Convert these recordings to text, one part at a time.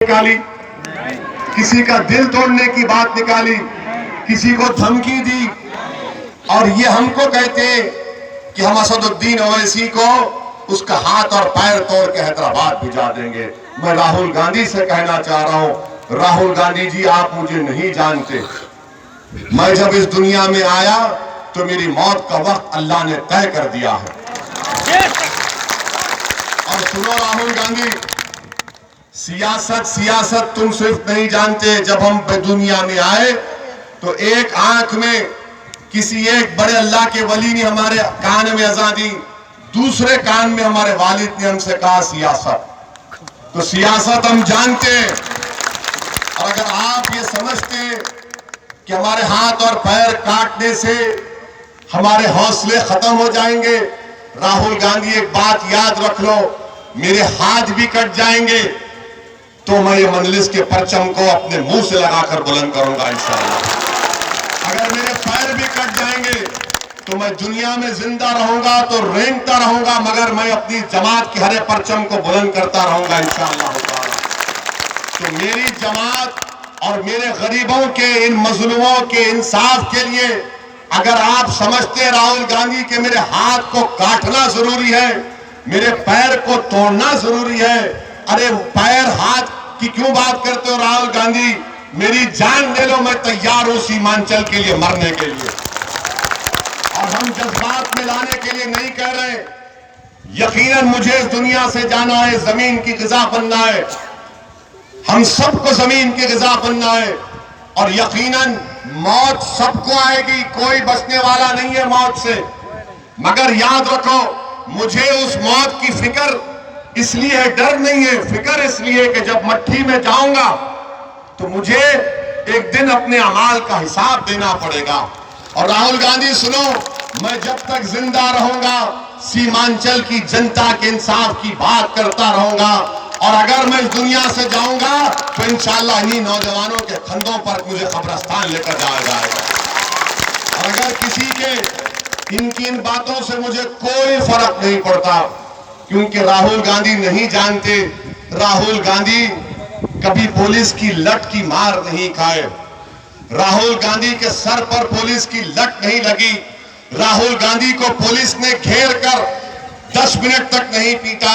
निकाली, किसी का दिल तोड़ने की बात निकाली, किसी को धमकी दी और ये हमको कहते कि हम असदुद्दीन ओवैसी को उसका हाथ और पैर तोड़ के हैदराबाद भिजा देंगे। मैं राहुल गांधी से कहना चाह रहा हूं, राहुल गांधी जी आप मुझे नहीं जानते। मैं जब इस दुनिया में आया तो मेरी मौत का वक्त अल्लाह ने तय कर दिया है। और सुनो राहुल गांधी, सियासत तुम सिर्फ नहीं जानते। जब हम दुनिया में आए तो एक आंख में किसी एक बड़े अल्लाह के वली ने हमारे कान में अज़ान दी, दूसरे कान में हमारे वालिद ने हमसे कहा सियासत। तो सियासत हम जानते हैं। और अगर आप ये समझते कि हमारे हाथ और पैर काटने से हमारे हौसले खत्म हो जाएंगे, राहुल गांधी एक बात याद रख लो, मेरे हाथ भी कट जाएंगे तो मैं ये मजलिस के परचम को अपने मुंह से लगाकर बुलंद करूंगा इंशाअल्लाह। अगर मेरे पैर भी कट जाएंगे तो मैं दुनिया में जिंदा रहूंगा तो रेंगता रहूंगा, मगर मैं अपनी जमात के हरे परचम को बुलंद करता रहूंगा इंशाअल्लाह ताला। तो मेरी जमात और मेरे गरीबों के, इन मजलूमों के इंसाफ के लिए अगर आप समझते हैं राहुल गांधी के मेरे हाथ को काटना जरूरी है, मेरे पैर को तोड़ना जरूरी है, अरे पैर हाथ की क्यों बात करते हो राहुल गांधी? मेरी जान ले लो, मैं तैयार हूं सीमांचल के लिए मरने के लिए। और हम जज्बात में लाने के लिए नहीं कह रहे, यकीनन मुझे इस दुनिया से जाना है, जमीन की ग़िज़ा बनना है, हम सबको जमीन की ग़िज़ा बनना है। और यकीनन मौत सबको आएगी, कोई बचने वाला नहीं है मौत से। मगर याद रखो, मुझे उस मौत की फिक्र इसलिए है, डर नहीं है, फिक्र इसलिए कि जब मट्ठी में जाऊंगा तो मुझे एक दिन अपने अमाल का हिसाब देना पड़ेगा। और राहुल गांधी सुनो, मैं जब तक जिंदा रहूंगा सीमांचल की जनता के इंसाफ की बात करता रहूंगा। और अगर मैं इस दुनिया से जाऊंगा तो इंशाअल्लाह इन्हीं नौजवानों के कंधों पर मुझे कब्रिस्तान लेकर जाया जाएगा। और अगर किसी के इनकी इन बातों से मुझे कोई फर्क नहीं पड़ता, क्योंकि राहुल गांधी नहीं जानते, राहुल गांधी कभी पुलिस की लट की मार नहीं खाए, राहुल गांधी के सर पर पुलिस की लट नहीं लगी, राहुल गांधी को पुलिस ने घेर कर 10 मिनट तक नहीं पीटा,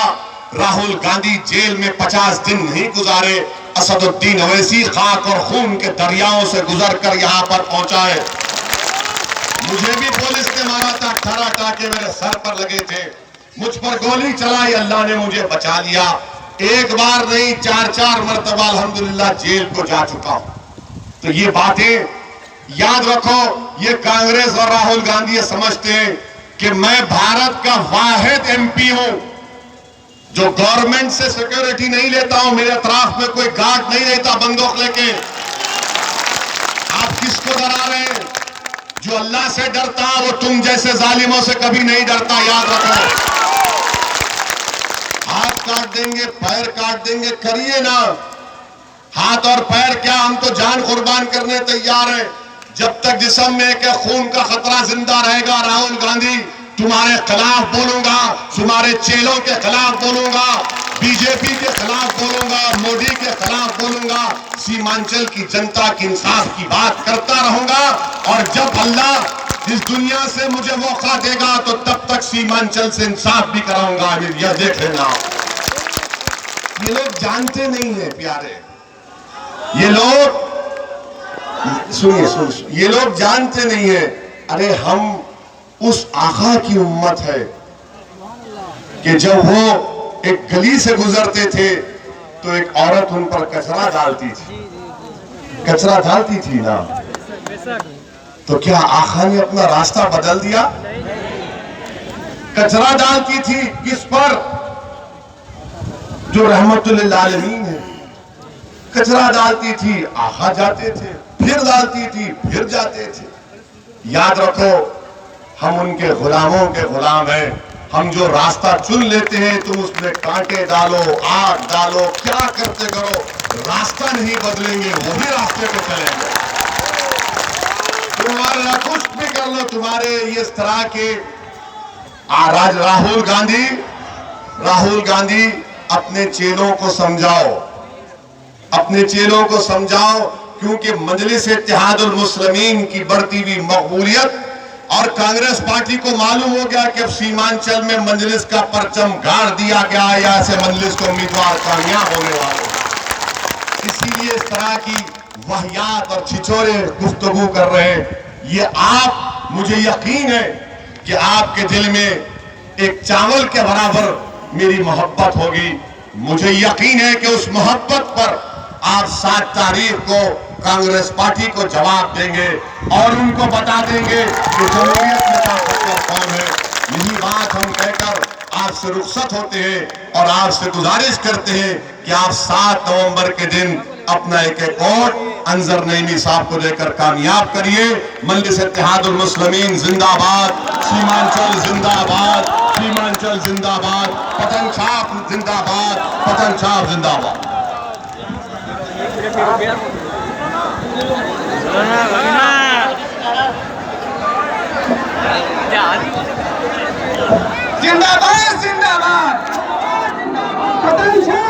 राहुल गांधी जेल में 50 दिन नहीं गुजारे। असदुद्दीन ओवैसी खाक और खून के दरियाओं से गुजर कर यहां पर पहुंचा है। मुझे भी पुलिस ने मारा था, 18 टाके मेरे सर पर लगे थे, मुझ पर गोली चलाई, अल्लाह ने मुझे बचा लिया। एक बार नहीं, 4 मरतबा अल्हम्दुलिल्लाह जेल को जा चुका हूं। तो ये बातें याद रखो। ये कांग्रेस और राहुल गांधी ये समझते हैं कि मैं भारत का वाहिद एमपी हूं जो गवर्नमेंट से सिक्योरिटी नहीं लेता हूं, मेरे अतराफ में कोई गार्ड नहीं रहता बंदूक लेके। आप किसको डरा रहे हैं? जो अल्लाह से डरता वो तुम जैसे जालिमों से कभी नहीं डरता, याद रखो। हाथ काट देंगे, पैर काट देंगे, करिए ना। हाथ और पैर क्या, हम तो जान कुर्बान करने तैयार हैं। जब तक जिस्म में के खून का खतरा जिंदा रहेगा, राहुल गांधी तुम्हारे खिलाफ बोलूंगा, तुम्हारे चेलों के खिलाफ बोलूंगा, बीजेपी के खिलाफ बोलूंगा, मोदी के खिलाफ बोलूंगा, सीमांचल की जनता की इंसाफ की बात करता रहूंगा। और जब अल्लाह इस दुनिया से मुझे मौका देगा तो तब तक सीमांचल से इंसाफ भी कराऊंगा। यह देख लेना। ये लोग जानते नहीं है प्यारे, ये लोग सुनिए, ये लोग जानते नहीं है। अरे हम उस आका की उम्मत है कि जब वो एक गली से गुजरते थे तो एक औरत उन पर कचरा डालती थी ना, तो क्या आका ने अपना रास्ता बदल दिया? कचरा डालती थी किस पर? जो रहमतुल लिल आलमीन है। कचरा डालती थी, आका जाते थे, फिर डालती थी, फिर जाते थे। याद रखो, हम उनके गुलामों के गुलाम हैं। हम जो रास्ता चुन लेते हैं, तुम उसमें कांटे डालो, आग डालो, क्या करते करो, रास्ता नहीं बदलेंगे, वही रास्ते पे चलेंगे। तुम्हारा कुछ भी कर लो, तुम्हारे इस तरह के राहुल गांधी अपने चेलों को समझाओ अपने चेलों को समझाओ, क्योंकि मजलिस इत्तेहादुल मुस्लिमीन की बढ़ती हुई मकबूलियत और कांग्रेस पार्टी को मालूम हो गया कि अब सीमांचल में मजलिस का परचम गाड़ दिया गया, या ऐसे मजलिस को उम्मीदवार कामयाब होने वाले। इसीलिए इस तरह की वाहियात और छिछोरे गुफ्तगू कर रहे हैं। ये आप, मुझे यकीन है कि आपके दिल में एक चावल के बराबर मेरी मोहब्बत होगी। मुझे यकीन है कि उस मोहब्बत पर आप 7 तारीख को कांग्रेस पार्टी को जवाब देंगे और उनको बता देंगे कि जमहूरियत में ताकतवर कौन है। यही बात हम कहकर आपसे रुखसत होते हैं और आपसे गुजारिश करते हैं कि आप 7 नवंबर के दिन अपना एक वोट अंजर नईमी साहब को देकर कामयाब करिए। मजलिस इत्तेहादुल मुस्लिमीन जिंदाबाद, सीमांचल जिंदाबाद, सीमांचल जिंदाबाद, पतन छाप जिंदाबाद, पतन छाप जिंदाबाद। जिंदाबाद